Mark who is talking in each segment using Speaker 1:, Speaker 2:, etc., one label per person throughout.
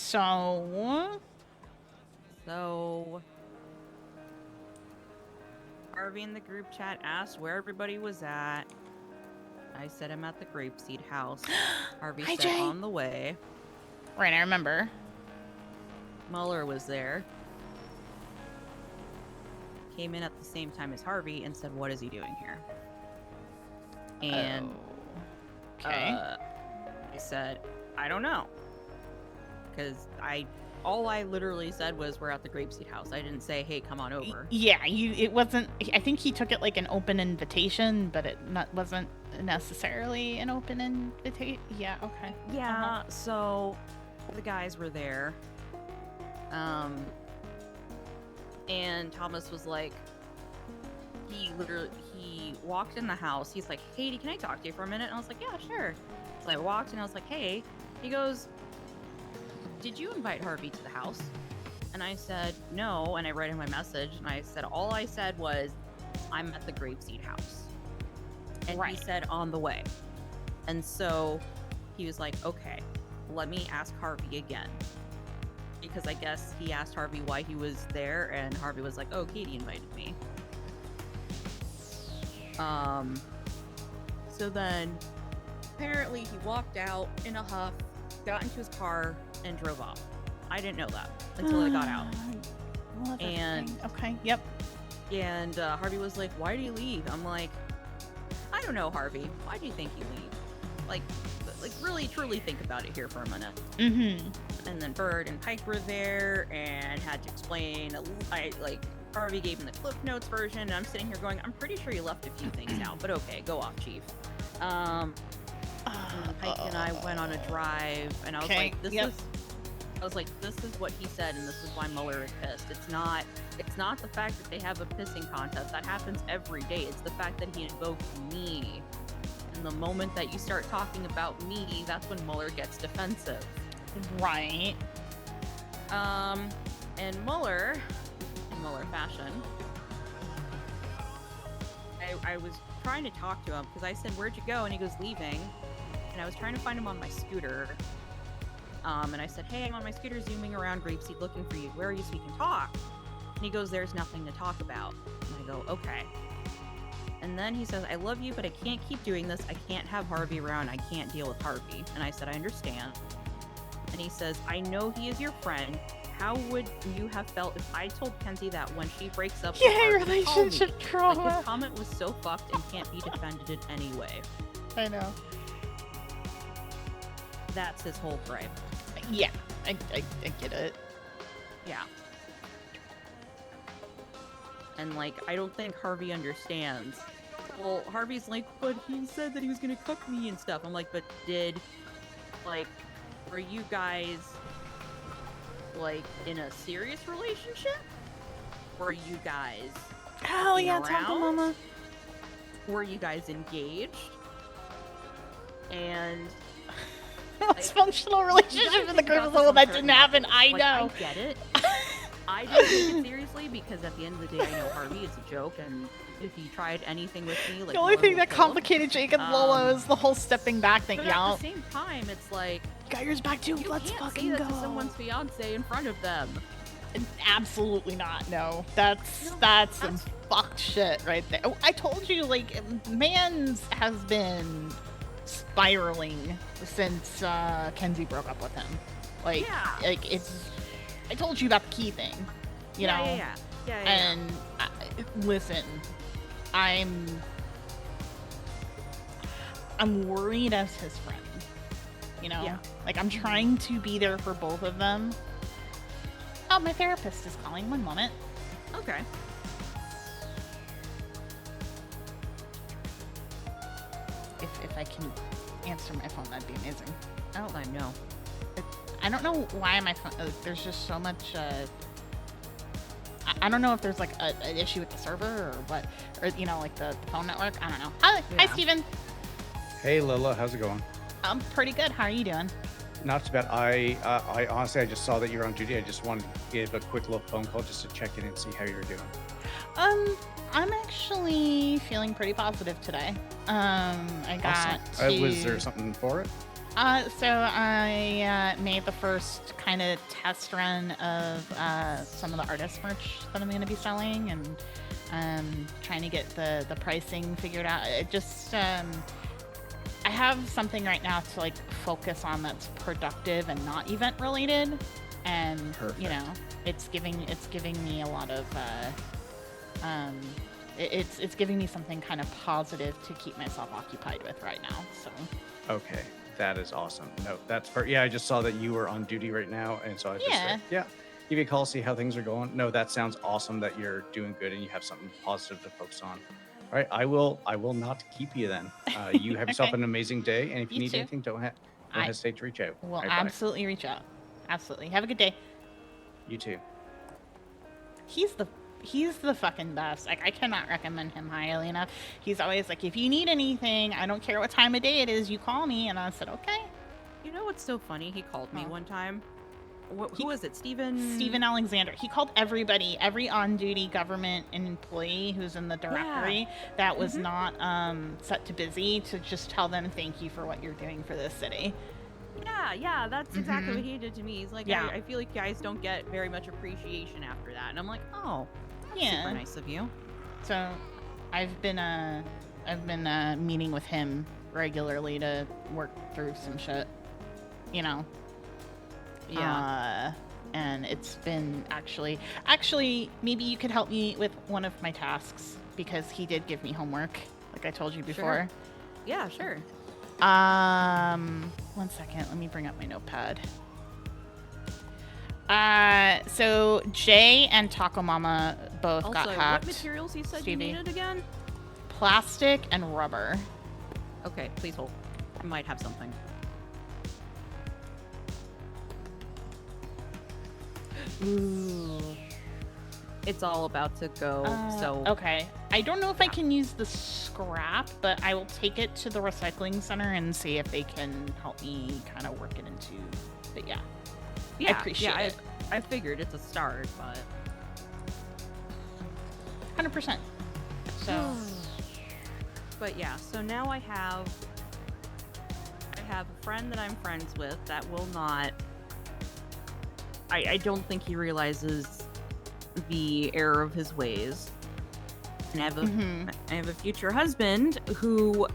Speaker 1: So
Speaker 2: Harvey in the group chat asked where everybody was at. I said I'm at the Grapeseed house. Harvey
Speaker 1: Hi,
Speaker 2: said
Speaker 1: Jay.
Speaker 2: on the way.
Speaker 1: Right, I remember.
Speaker 2: Muller was there. Came in at the same time as Harvey and said, what is he doing here? And
Speaker 1: okay.
Speaker 2: I said, I don't know. Because all I literally said was, we're at the Grapeseed house. I didn't say, hey, come on over.
Speaker 1: Yeah, it wasn't, I think he took it like an open invitation, but it wasn't necessarily an open invitation. Yeah, okay.
Speaker 2: Yeah, so the guys were there. And Thomas was like, he walked in the house. He's like, Katie, can I talk to you for a minute? And I was like, yeah, sure. So I walked and I was like, hey. He goes, did you invite Harvey to the house? And I said, no. And I read him my message. And I said, all I said was, I'm at the Grapeseed house. And he said, on the way. And so he was like, okay, let me ask Harvey again. Because I guess he asked Harvey why he was there. And Harvey was like, oh, Katie invited me. So then apparently he walked out in a huff, got into his car, and drove off. I didn't know that until I got out. And
Speaker 1: okay, yep.
Speaker 2: And Harvey was like, why did he leave? I'm like, I don't know, Harvey. Why do you think he leave? Like really truly think about it here for a minute. And then Bird and Pike were there and had to explain. Harvey gave him the Cliff Notes version, and I'm sitting here going, I'm pretty sure you left a few things out, but okay, go off, Chief. Pike and I went on a drive, and I was like, this is what he said, and this is why Mueller is pissed. It's not the fact that they have a pissing contest. That happens every day. It's the fact that he invoked me. And the moment that you start talking about me, that's when Mueller gets defensive.
Speaker 1: Right.
Speaker 2: And Mueller, in Mueller fashion, I was trying to talk to him because I said, where'd you go? And he goes, leaving. And I was trying to find him on my scooter. And I said, hey, I'm on my scooter zooming around Grapeseed looking for you. Where are you so we can talk? And he goes, there's nothing to talk about. And I go, okay. And then he says, I love you, but I can't keep doing this. I can't have Harvey around. I can't deal with Harvey. And I said, I understand. And he says, I know he is your friend. How would you have felt if I told Kenzie that when she breaks up with Harvey,
Speaker 1: relationship trauma.
Speaker 2: Like, his comment was so fucked and can't be defended in any way.
Speaker 1: I know.
Speaker 2: That's his whole gripe.
Speaker 1: Yeah, I get it.
Speaker 2: Yeah. And, like, I don't think Harvey understands. Well, Harvey's like, but he said that he was gonna cook me and stuff. I'm like, but were you guys, like, in a serious relationship? Were you guys
Speaker 1: Hell yeah, Taco Mama.
Speaker 2: Were you guys engaged? And
Speaker 1: most functional relationship in the group is the one that didn't happen. I know.
Speaker 2: I get it. I didn't take it seriously because at the end of the day, I know Harvey is a joke, and if he tried anything with me, like,
Speaker 1: the only thing that complicated Jake and Lola is the whole stepping back thing.
Speaker 2: But at the same time, it's like,
Speaker 1: got yours back too. Let's fucking go.
Speaker 2: You can't say that to someone's fiance in front of them.
Speaker 1: Absolutely not. No, that's some fucked shit right there. I told you, like, Mans has been spiraling since Kenzie broke up with him. Like, like it's. I told you about the key thing, you know.
Speaker 2: Yeah.
Speaker 1: And listen, I'm worried as his friend. You know, like, I'm trying to be there for both of them. Oh, my therapist is calling. 1 moment.
Speaker 2: Okay.
Speaker 1: If I can answer my phone, that'd be amazing.
Speaker 2: Oh, I know.
Speaker 1: I don't know why my phone. There's just so much. I don't know if there's like an issue with the server or what, or you know, like the phone network. I don't know. Hi, Steven.
Speaker 3: Hey, Lola. How's it going?
Speaker 1: I'm pretty good. How are you doing?
Speaker 3: Not too bad. I honestly, I just saw that you're on duty. I just wanted to give a quick little phone call just to check in and see how you're doing.
Speaker 1: I'm actually feeling pretty positive today. I got
Speaker 3: awesome. Was there something for it?
Speaker 1: So I made the first kind of test run of some of the artist merch that I'm going to be selling, and trying to get the pricing figured out. It just I have something right now to like focus on that's productive and not event related, and you know, it's giving me a lot of it's giving me something kind of positive to keep myself occupied with right now. So
Speaker 3: Okay, that is awesome. No, that's yeah. I just saw that you were on duty right now, and so I just said, yeah, give you a call, see how things are going. No, that sounds awesome that you're doing good and you have something positive to focus on. All right, I will not keep you then. You have yourself
Speaker 1: Okay.
Speaker 3: an amazing day, and if you
Speaker 1: You
Speaker 3: need
Speaker 1: too.
Speaker 3: anything, don't
Speaker 1: I
Speaker 3: hesitate to reach out.
Speaker 1: will
Speaker 3: All right, bye.
Speaker 1: absolutely reach out. Absolutely. Have a good day.
Speaker 3: You too.
Speaker 1: He's the fucking best. Like, I cannot recommend him highly enough. He's always like, if you need anything, I don't care what time of day it is, you call me. And I said, okay.
Speaker 2: You know what's so funny? He called me one time. Who was it? Steven
Speaker 1: Alexander. He called everybody, every on-duty government employee who's in the directory that was not set to busy, to just tell them thank you for what you're doing for this city.
Speaker 2: Yeah, that's exactly what he did to me. He's like, I feel like guys don't get very much appreciation after that. And I'm like, oh, that's super nice of you.
Speaker 1: So I've been meeting with him regularly to work through some shit, you know.
Speaker 2: Yeah.
Speaker 1: And it's been actually, maybe you could help me with one of my tasks, because he did give me homework, like I told you before.
Speaker 2: Sure. Yeah, sure.
Speaker 1: 1 second, let me bring up my notepad. So Jay and Taco Mama both got hacked.
Speaker 2: What materials you said you needed again?
Speaker 1: Plastic and rubber.
Speaker 2: Okay, please hold. I might have something.
Speaker 1: Ooh.
Speaker 2: It's all about to go, so...
Speaker 1: Okay. I don't know if I can use the scrap, but I will take it to the recycling center and see if they can help me kind of work it into... But yeah.
Speaker 2: Yeah,
Speaker 1: I appreciate it.
Speaker 2: I figured it's a start, but...
Speaker 1: 100%. So...
Speaker 2: But yeah, so now I have a friend that I'm friends with that will not... I don't think he realizes the error of his ways. And I have a future husband who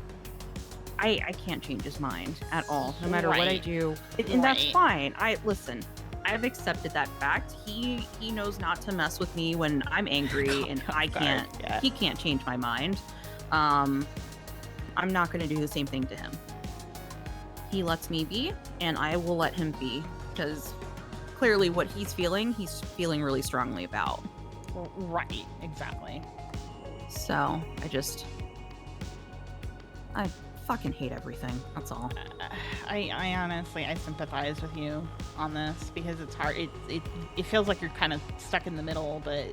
Speaker 2: I can't change his mind at all, no matter what I do. And that's fine. Listen, I've accepted that fact. He knows not to mess with me when I'm angry, and I can't. Yeah. He can't change my mind. I'm not going to do the same thing to him. He lets me be, and I will let him be, because clearly what he's feeling really strongly about.
Speaker 1: Right, exactly.
Speaker 2: So I fucking hate everything. That's all.
Speaker 1: I honestly, I sympathize with you on this, because it's hard. It feels like you're kind of stuck in the middle, but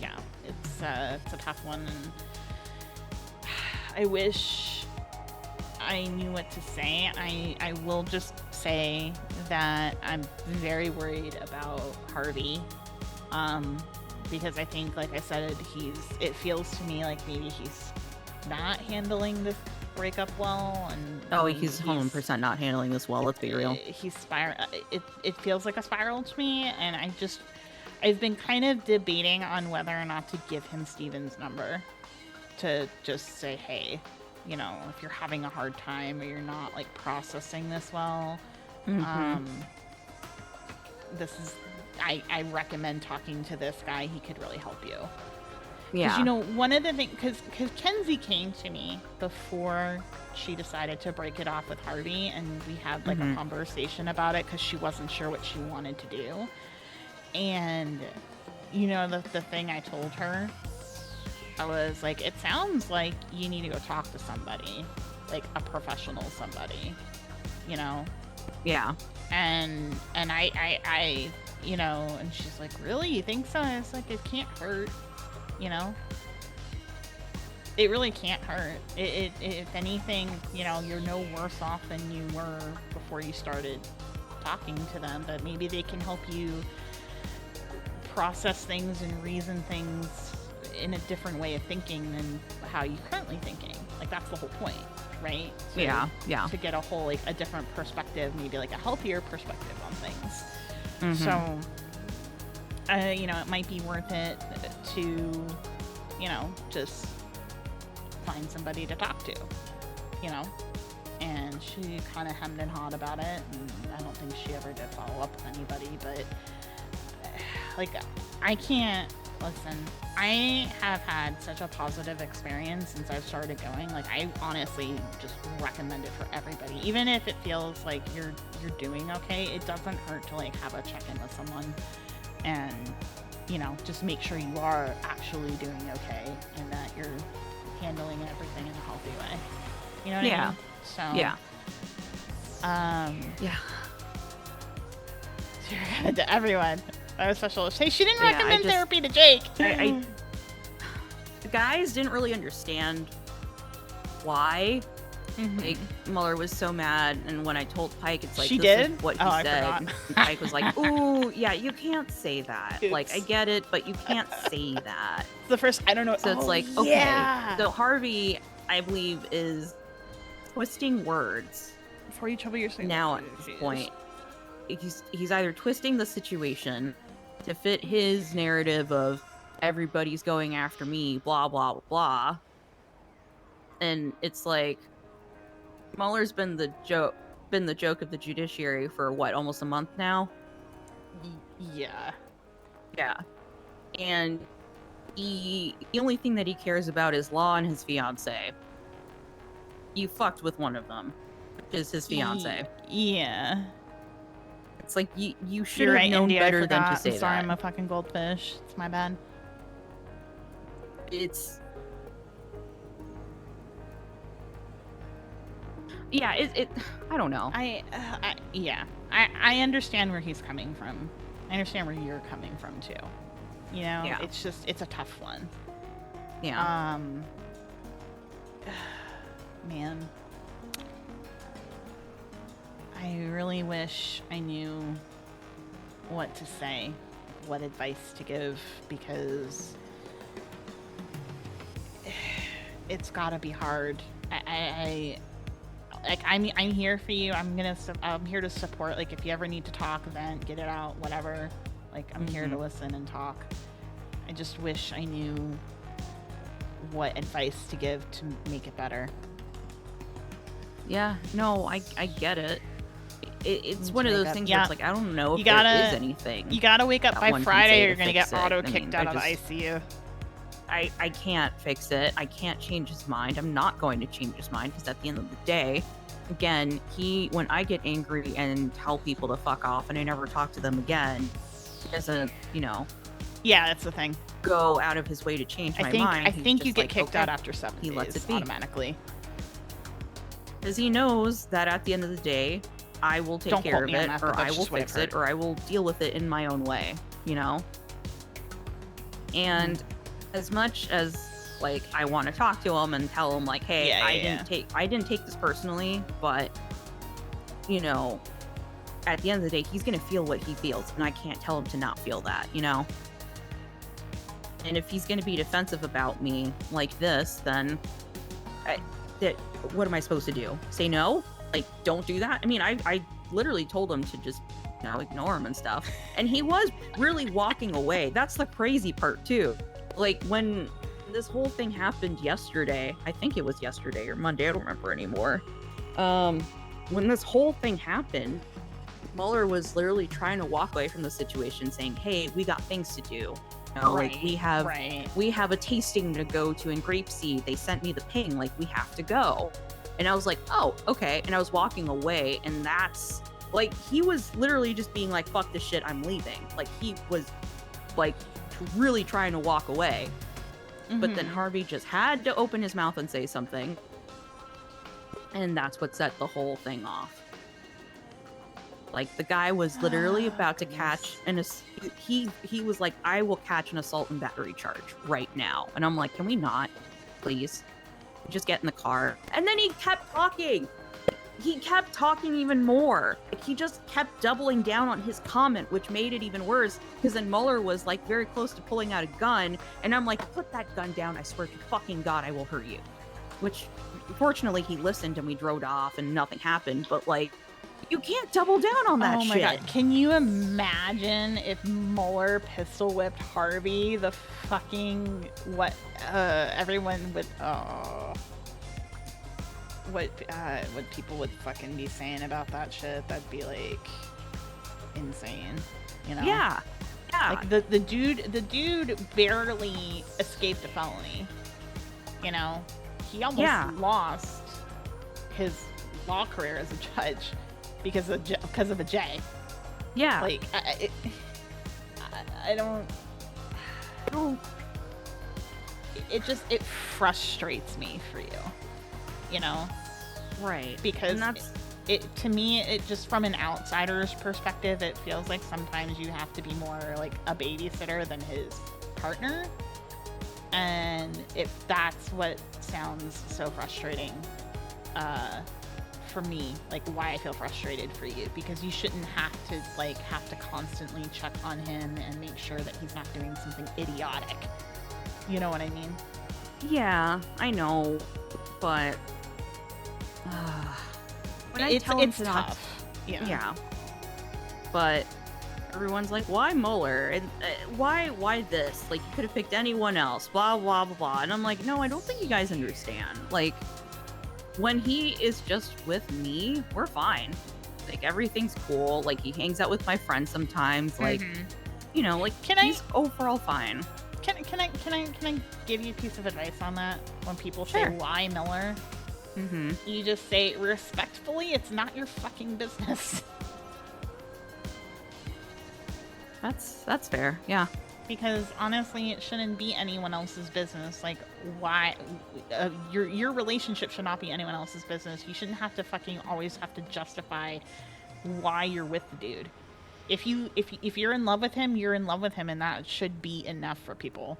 Speaker 1: yeah, it's a tough one. And I wish I knew what to say. I will just say that I'm very worried about Harvey, because I think, like I said, it feels to me like maybe he's not handling this breakup well, and
Speaker 2: he's 100% not handling this well. Let's be real.
Speaker 1: He's it feels like a spiral to me, and I've been kind of debating on whether or not to give him Steven's number, to just say, hey, you know, if you're having a hard time or you're not like processing this well, I recommend talking to this guy. He could really help you. Yeah. Because, you know, one of the things, because Kenzie came to me before she decided to break it off with Harvey, and we had like a conversation about it, because she wasn't sure what she wanted to do. And, you know, the thing I told her, I was like, it sounds like you need to go talk to somebody, like a professional somebody, you know?
Speaker 2: Yeah.
Speaker 1: And I you know, and she's like, really? You think so? And it's like, it can't hurt, you know? It really can't hurt. If anything, you know, you're no worse off than you were before you started talking to them, but maybe they can help you process things and reason things in a different way of thinking than how you're currently thinking. Like, that's the whole point. right?
Speaker 2: To
Speaker 1: get a whole, like, a different perspective, maybe like a healthier perspective on things. So, you know, it might be worth it to, you know, just find somebody to talk to, you know? And she kind of hemmed and hawed about it, and I don't think she ever did follow up with anybody, but, like, I can't, listen, I have had such a positive experience since I've started going. Like, I honestly just recommend it for everybody. Even if it feels like you're doing okay, it doesn't hurt to, like, have a check-in with someone and, you know, just make sure you are actually doing okay and that you're handling everything in a healthy way. You know what I mean? So, to everyone, that was special. Hey, she didn't recommend therapy to Jake.
Speaker 2: The guys didn't really understand why. Like, Mueller was so mad, and when I told Pike, it's like, this is what he said. And Pike was like, ooh, yeah, you can't say that. Like, I get it, but you can't say that.
Speaker 1: The first, I don't know.
Speaker 2: So it's like, okay. So Harvey, I believe, is twisting words.
Speaker 1: Before you trouble yourself.
Speaker 2: Now, at this point, he's either twisting the situation to fit his narrative of everybody's going after me, blah, blah, blah. And it's like, Mueller's been the joke of the judiciary for what, almost a month now?
Speaker 1: Yeah.
Speaker 2: And the only thing that he cares about is law and his fiance. You fucked with one of them, which is his fiance.
Speaker 1: Yeah.
Speaker 2: It's like, you should have known better than to say that.
Speaker 1: I'm sorry, I'm a fucking goldfish. It's my bad.
Speaker 2: It's... I don't know.
Speaker 1: I understand where he's coming from. I understand where you're coming from too. You know, it's just, it's a tough one.
Speaker 2: Yeah.
Speaker 1: Man. I really wish I knew what to say, what advice to give, because it's gotta be hard. I'm here for you. I'm here to support. Like, if you ever need to talk, vent, get it out, whatever. Like, I'm here to listen and talk. I just wish I knew what advice to give to make it better.
Speaker 2: Yeah, no, I get it. It's one of those things where it's like, I don't know if there is anything.
Speaker 1: You gotta wake up by Friday or you're gonna get auto-kicked out of the ICU.
Speaker 2: I can't fix it. I can't change his mind. I'm not going to change his mind, because at the end of the day, again, when I get angry and tell people to fuck off and I never talk to them again, he doesn't, you know.
Speaker 1: Yeah, that's the thing.
Speaker 2: Go out of his way to change my mind.
Speaker 1: I think you get kicked out after 7 days.
Speaker 2: He lets it be.
Speaker 1: Automatically.
Speaker 2: Because he knows that at the end of the day, I will take care of it, or I will fix it, or I will deal with it in my own way, you know? And as much as, like, I want to talk to him and tell him, like, hey, I didn't take this personally, but, you know, at the end of the day, he's going to feel what he feels, and I can't tell him to not feel that, you know? And if he's going to be defensive about me like this, then what am I supposed to do? Say no? Like, don't do that? I mean, I literally told him to just, you know, ignore him and stuff. And he was really walking away. That's the crazy part, too. Like, when this whole thing happened yesterday, I think it was yesterday or Monday, I don't remember anymore. When this whole thing happened, Mueller was literally trying to walk away from the situation, saying, hey, we got things to do. You know, like, we have a tasting to go to in Grapeseed. They sent me the ping, like, we have to go. And I was like, oh, okay. And I was walking away, and that's, like, he was literally just being like, fuck this shit, I'm leaving. Like, he was, like, really trying to walk away. But then Harvey just had to open his mouth and say something. And that's what set the whole thing off. Like, the guy was literally about to catch he was like, I will catch an assault and battery charge right now. And I'm like, can we not, please? Just get in the car. And then he kept talking. He kept talking even more. Like, he just kept doubling down on his comment, which made it even worse, because then Mueller was, like, very close to pulling out a gun, and I'm like, put that gun down, I swear to fucking God I will hurt you. which fortunately he listened and we drove off and nothing happened, but like, you can't double down on that shit.
Speaker 1: Oh my god, can you imagine if Mueller pistol whipped Harvey? The fucking, what, everyone would, what people would fucking be saying about that shit? That'd be like insane, you know?
Speaker 2: Yeah.
Speaker 1: Like the dude barely escaped a felony, you know? He almost lost his law career as a judge because of a J.
Speaker 2: Yeah.
Speaker 1: Like, I don't. It frustrates me for you, you know?
Speaker 2: Right.
Speaker 1: Because to me, it just from an outsider's perspective, it feels like sometimes you have to be more like a babysitter than his partner. And if that's what sounds so frustrating, for me, like why I feel frustrated for you, because you shouldn't have to constantly check on him and make sure that he's not doing something idiotic. You know what I mean?
Speaker 2: Yeah, I know, but when I tell him
Speaker 1: it's tough.
Speaker 2: Yeah. But everyone's like, why Mueller? And why this? Like, you could have picked anyone else, blah, blah, blah, blah. And I'm like, no, I don't think you guys understand. Like, when he is just with me, we're fine. Like, everything's cool. Like, he hangs out with my friends sometimes. Like, you know, like, he's overall fine.
Speaker 1: Can I give you a piece of advice on that? When people say, why Miller? You just say, respectfully, it's not your fucking business.
Speaker 2: That's fair, yeah.
Speaker 1: Because honestly, it shouldn't be anyone else's business. Like, why your relationship should not be anyone else's business. You shouldn't have to fucking always have to justify why you're with the dude. If you're in love with him, you're in love with him, and that should be enough for people.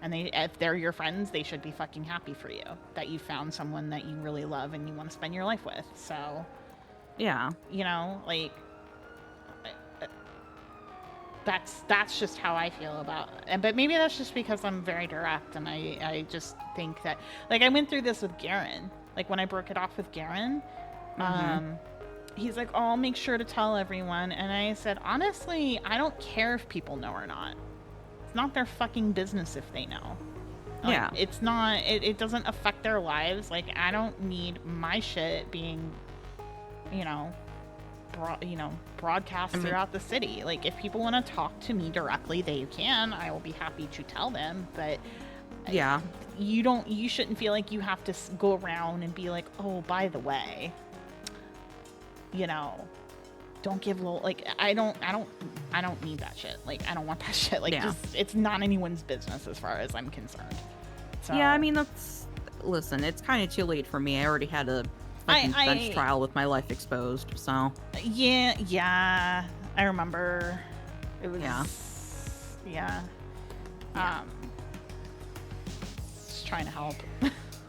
Speaker 1: And if they're your friends, they should be fucking happy for you that you found someone that you really love and you want to spend your life with. So,
Speaker 2: yeah,
Speaker 1: you know, like, that's just how I feel about it. But maybe that's just because I'm very direct, and I just think that, like, I went through this with Garen. Like, when I broke it off with Garen, he's like, oh, I'll make sure to tell everyone. And I said, honestly, I don't care if people know or not. It's not their fucking business if they know. Like,
Speaker 2: yeah.
Speaker 1: It's not, it doesn't affect their lives. Like, I don't need my shit being, broadcast throughout the city. Like, if people want to talk to me directly, they can. I will be happy to tell them. But
Speaker 2: yeah,
Speaker 1: you shouldn't feel like you have to go around and be like, oh, by the way, don't give Lola, like, I don't need that shit. Like, I don't want that shit. Like, just, it's not anyone's business as far as I'm concerned. So,
Speaker 2: yeah, I mean, listen, it's kind of too late for me. I already had a bench trial with my life exposed, so.
Speaker 1: Yeah, I remember. It was, yeah. Just trying to help.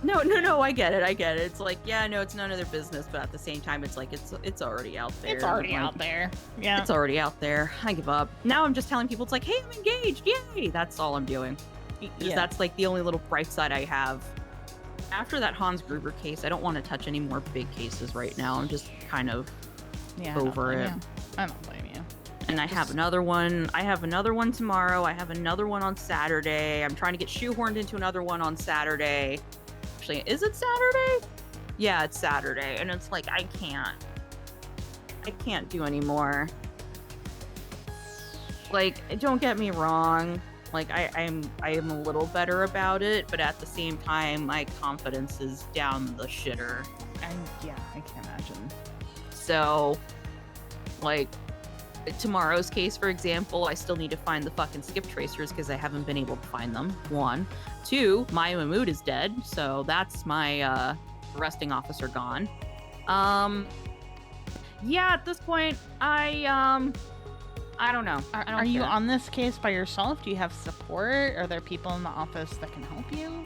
Speaker 2: No, I get it. It's like, yeah, no, it's none of their business, but at the same time, it's like, it's already out there.
Speaker 1: It's already out there. Yeah.
Speaker 2: It's already out there. I give up. Now I'm just telling people, it's like, hey, I'm engaged. Yay. That's all I'm doing. Yeah. That's like the only little bright side I have. After that Hans Gruber case, I don't want to touch any more big cases right now. I'm just kind of over it.
Speaker 1: I don't blame you.
Speaker 2: And I have another one. I have another one tomorrow. I have another one on Saturday. I'm trying to get shoehorned into another one on Saturday. Actually, is it Saturday? Yeah, it's Saturday. And it's like, I can't do anymore. Like, don't get me wrong. Like, I am a little better about it, but at the same time, my confidence is down the shitter.
Speaker 1: And yeah, I can imagine.
Speaker 2: So, like, tomorrow's case, for example, I still need to find the fucking skip tracers because I haven't been able to find them. 1. 2, Maya Mahmood is dead, so that's my arresting officer gone. Yeah, at this point, I don't know.
Speaker 1: Are you on this case by yourself? Do you have support? Are there people in the office that can help you?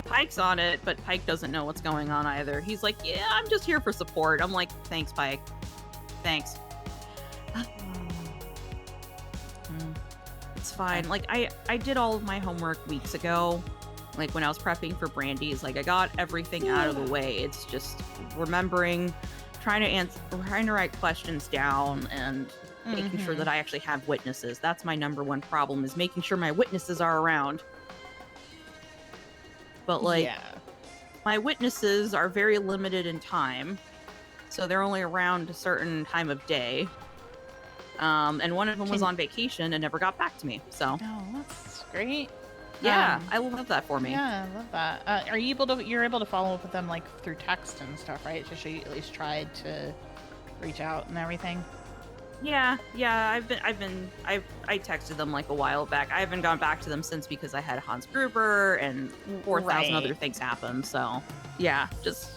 Speaker 2: Pike's on it, but Pike doesn't know what's going on either. He's like, yeah, I'm just here for support. I'm like, thanks, Pike. Thanks. It's fine. Like, I did all of my homework weeks ago. like when I was prepping for Brandy's, like I got everything out of the way. It's just remembering, trying to write questions down and making sure that I actually have witnesses. That's my number one problem, is making sure my witnesses are around. But like, my witnesses are very limited in time, so they're only around a certain time of day. And one of them was on vacation and never got back to me. So
Speaker 1: that's great.
Speaker 2: Yeah, I love that for me.
Speaker 1: Yeah, I love that. Are you able to? You're able to follow up with them like through text and stuff, right? So she at least tried to reach out and everything.
Speaker 2: Yeah. I texted them like a while back. I haven't gone back to them since, because I had Hans Gruber and 4,000 other things happen. So yeah, just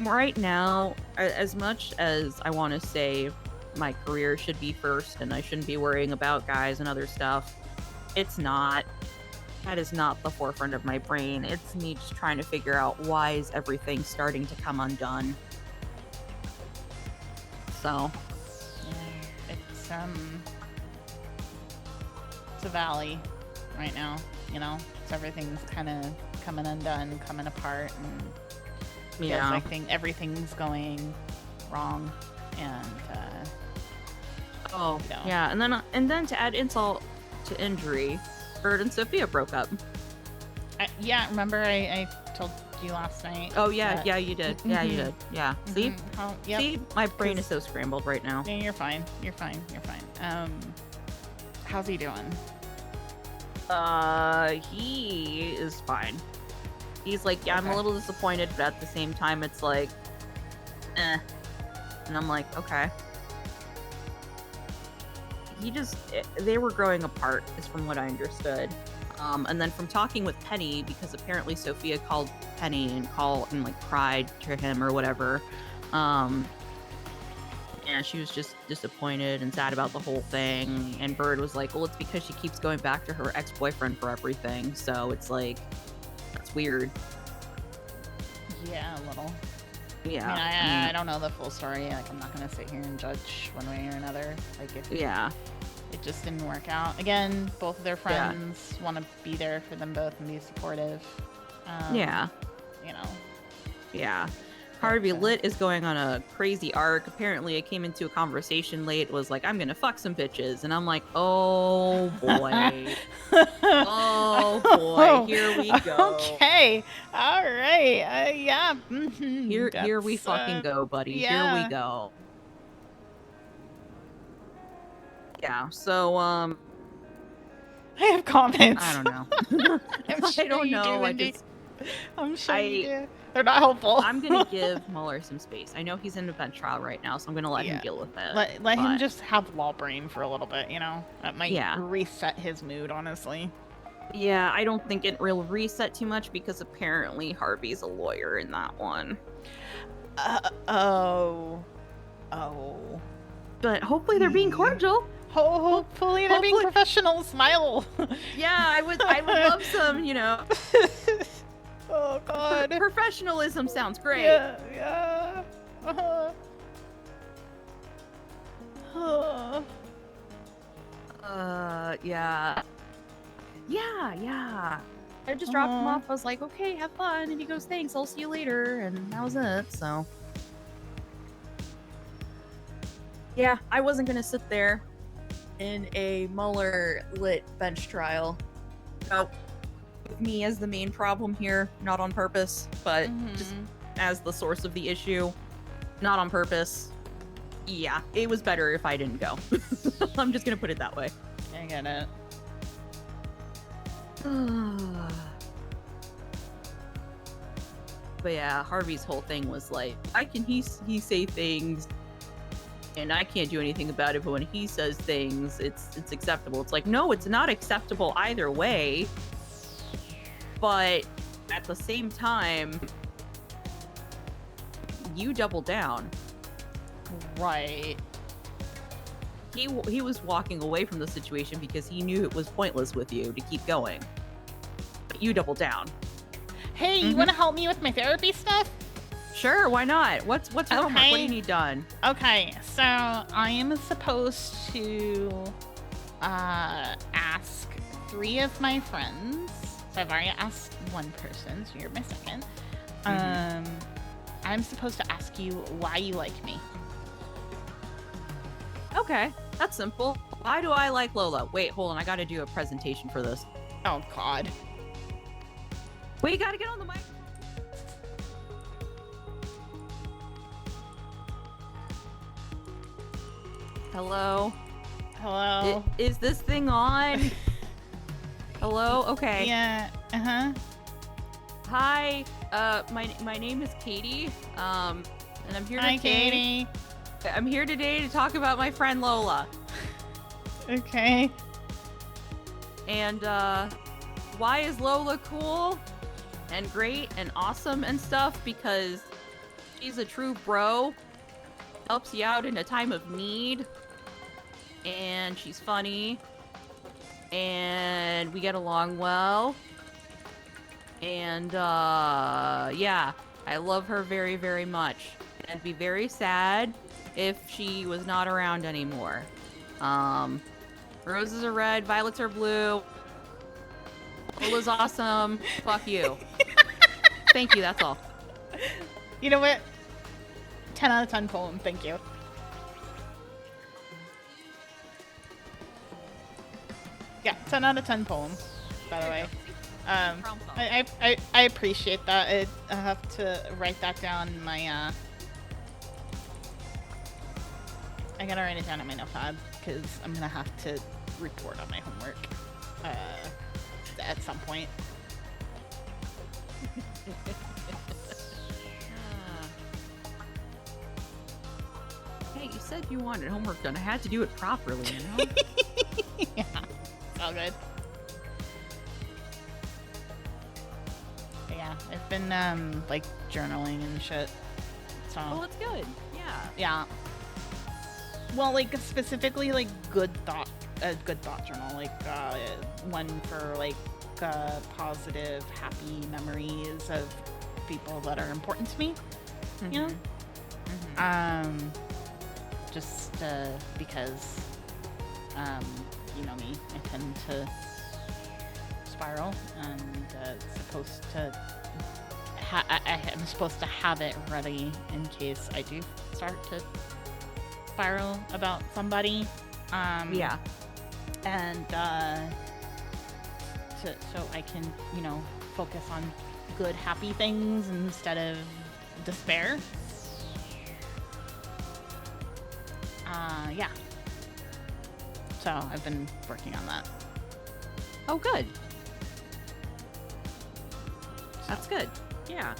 Speaker 2: right now, as much as I want to say my career should be first and I shouldn't be worrying about guys and other stuff, it's not. That is not the forefront of my brain. It's me just trying to figure out why is everything starting to come undone. So
Speaker 1: it's a valley right now, you know. So everything's kind of coming undone, coming apart, and I think everything's going wrong. And and then to add insult to injury, Bird and Sophia broke up. Remember I told you last night.
Speaker 2: Oh yeah, you did. Yeah, you did. Yeah. See? See, my brain is so scrambled right now.
Speaker 1: Yeah, you're fine. How's he doing?
Speaker 2: He is fine. He's like, I'm a little disappointed, but at the same time, it's like, And I'm like, okay. They were growing apart, is from what I understood. And then from talking with Penny, because apparently Sophia called Penny and like cried to him or whatever. And she was just disappointed and sad about the whole thing. And Bird was like, well, it's because she keeps going back to her ex-boyfriend for everything. So it's like, it's weird.
Speaker 1: Yeah, a little.
Speaker 2: Yeah.
Speaker 1: I mean, I don't know the full story. Like, I'm not going to sit here and judge one way or another. Like, if it just didn't work out. Again, both of their friends want to be there for them both and be supportive. You know.
Speaker 2: Yeah. Harvey Lit is going on a crazy arc. Apparently, I came into a conversation late. It was like, I'm gonna fuck some bitches, and I'm like, oh boy, oh boy, here we go.
Speaker 1: Okay, all right,
Speaker 2: Here we fucking go, buddy. Here we go. Yeah. So
Speaker 1: I have comments.
Speaker 2: I don't know.
Speaker 1: I don't know. I'm sure you do. They're not helpful.
Speaker 2: I'm gonna give Mueller some space. I know he's in a bench trial right now, so I'm gonna let him deal with it.
Speaker 1: Let him just have law brain for a little bit, you know? That might reset his mood, honestly.
Speaker 2: Yeah, I don't think it will reset too much, because apparently Harvey's a lawyer in that one. But hopefully they're being cordial.
Speaker 1: Hopefully they're being professional. Smile.
Speaker 2: Yeah, I would love some, you know.
Speaker 1: Oh God.
Speaker 2: Professionalism sounds great.
Speaker 1: Yeah.
Speaker 2: Yeah. I just dropped him off. I was like, okay, have fun. And he goes, thanks, I'll see you later. And that was it. So yeah, I wasn't gonna sit there in a Mueller lit bench trial. Nope. With me as the main problem here, not on purpose, but just as the source of the issue, not on purpose. Yeah, it was better if I didn't go. I'm just gonna put it that way.
Speaker 1: I get it.
Speaker 2: But yeah, Harvey's whole thing was like, he say things and I can't do anything about it, but when he says things, it's acceptable. It's like, no, it's not acceptable either way. But at the same time, you double down.
Speaker 1: Right.
Speaker 2: He was walking away from the situation because he knew it was pointless with you to keep going. But you double down.
Speaker 1: Hey, you want to help me with my therapy stuff?
Speaker 2: Sure, why not? What's homework? What do you need done?
Speaker 1: Okay, so I am supposed to ask 3 of my friends. So I've already asked one person, so you're my second. I'm supposed to ask you why you like me.
Speaker 2: Okay, that's simple. Why do I like Lola? Wait, hold on. I gotta do a presentation for this.
Speaker 1: Oh, God.
Speaker 2: Wait, you gotta get on the mic. Hello?
Speaker 1: Hello?
Speaker 2: Is this thing on? Hello? Okay.
Speaker 1: Yeah, uh-huh.
Speaker 2: Hi, my name is Katie, and I'm here
Speaker 1: Hi,
Speaker 2: today.
Speaker 1: Katie.
Speaker 2: I'm here today to talk about my friend Lola.
Speaker 1: Okay.
Speaker 2: And, why is Lola cool and great and awesome and stuff? Because she's a true bro, helps you out in a time of need, and she's funny, and we get along well. And, yeah, I love her very, very much. And I'd be very sad if she was not around anymore. Roses are red, violets are blue. Lola's awesome. Fuck you. Thank you, that's all.
Speaker 1: You know what? 10 out of 10 poem, thank you. Yeah, 10 out of 10 poem, by the way. I appreciate that. I have to write that down in my, I gotta write it down in my notepad, because I'm gonna have to report on my homework, at some point.
Speaker 2: Hey, you said you wanted homework done. I had to do it properly, you know?
Speaker 1: Yeah, it's all good. But yeah, I've been, like, journaling and shit, so...
Speaker 2: Oh, that's good. Yeah.
Speaker 1: Yeah. Well, like, specifically, like, good thought journal, like, one for, like, positive, happy memories of people that are important to me, you know? Just, because, you know me, I tend to spiral, and, I'm supposed to have it ready in case I do start to spiral about somebody.
Speaker 2: Yeah.
Speaker 1: And, so I can, you know, focus on good, happy things instead of despair. Yeah. So I've been working on that.
Speaker 2: Oh, good. That's good. Yeah.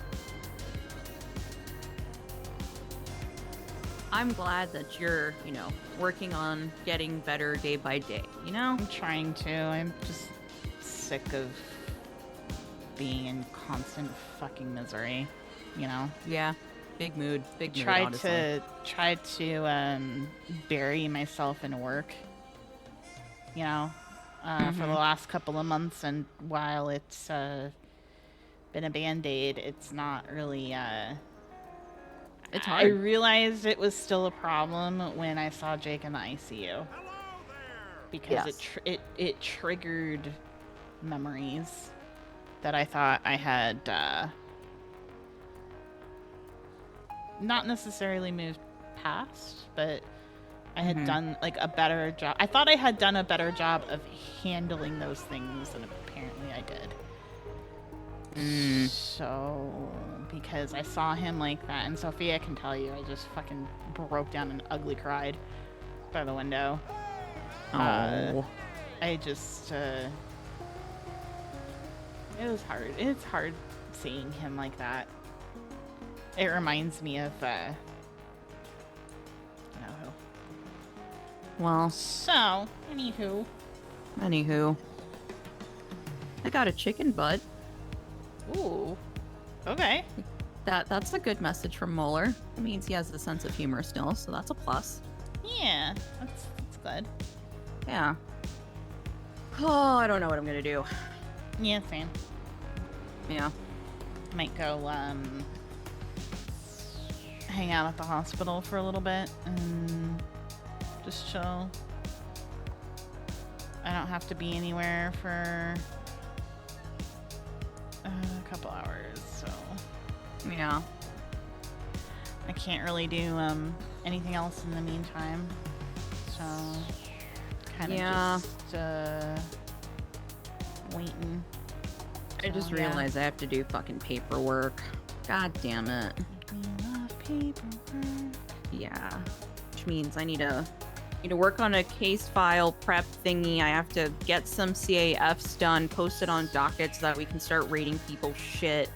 Speaker 2: I'm glad that you're, you know, working on getting better day by day, you know?
Speaker 1: I'm trying to. I'm just sick of being in constant fucking misery, you know?
Speaker 2: Yeah. Big mood, honestly.
Speaker 1: Tried to bury myself in work, you know, for the last couple of months, and while it's been a band-aid, it's not really
Speaker 2: it's hard.
Speaker 1: I realized it was still a problem when I saw Jake in the ICU, because it triggered memories that I thought I had not necessarily moved past, but I had done like a better job. I thought I had done a better job of handling those things, and apparently I did. So, because I saw him like that, and Sophia can tell you, I just fucking broke down and ugly cried by the window.
Speaker 2: Oh.
Speaker 1: I just, it was hard. It's hard seeing him like that. It reminds me of, you know who.
Speaker 2: Well,
Speaker 1: So, anywho.
Speaker 2: I got a chicken butt.
Speaker 1: Ooh. Okay.
Speaker 2: That's a good message from Moeller. It means he has a sense of humor still, so that's a plus.
Speaker 1: Yeah, that's good.
Speaker 2: Yeah. Oh, I don't know what I'm gonna do.
Speaker 1: Yeah, same.
Speaker 2: Yeah.
Speaker 1: Might go, hang out at the hospital for a little bit and just chill. I don't have to be anywhere for couple hours, so
Speaker 2: Yeah.
Speaker 1: I can't really do anything else in the meantime. So kind of just waiting.
Speaker 2: I just realized I have to do fucking paperwork. God damn it.
Speaker 1: We love paperwork.
Speaker 2: Yeah. Which means I need to work on a case file prep thingy. I have to get some CAFs done, post it on docket so that we can start rating people's shit.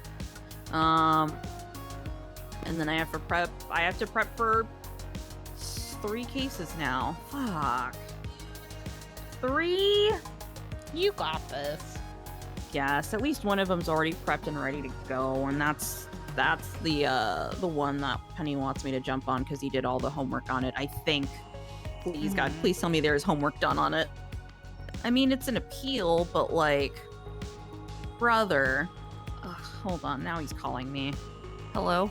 Speaker 2: And then I have to prep for 3 cases now. Fuck. 3?
Speaker 1: You got this.
Speaker 2: Yes, at least one of them's already prepped and ready to go, and that's the one that Penny wants me to jump on because he did all the homework on it. I think. Please, God, please tell me there's homework done on it. I mean, it's an appeal, but like, brother. Ugh, hold on, now he's calling me. Hello.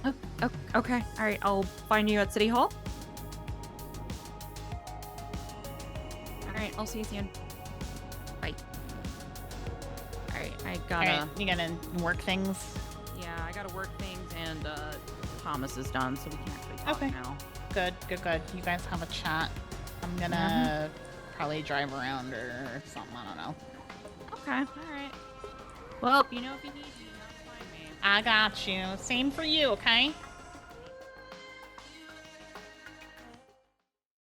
Speaker 2: Oh, okay. All right, I'll find you at City Hall. All right, I'll see you soon. Bye. All right, I gotta.
Speaker 1: All right, you gotta work things.
Speaker 2: Yeah, I gotta work things, and Thomas is done, so we can actually talk now.
Speaker 1: Good. You guys have a chat. I'm gonna probably drive around or something. I don't know.
Speaker 2: Okay. All right. Well, if you need me, you know to find me.
Speaker 1: I got you. Same for you. Okay.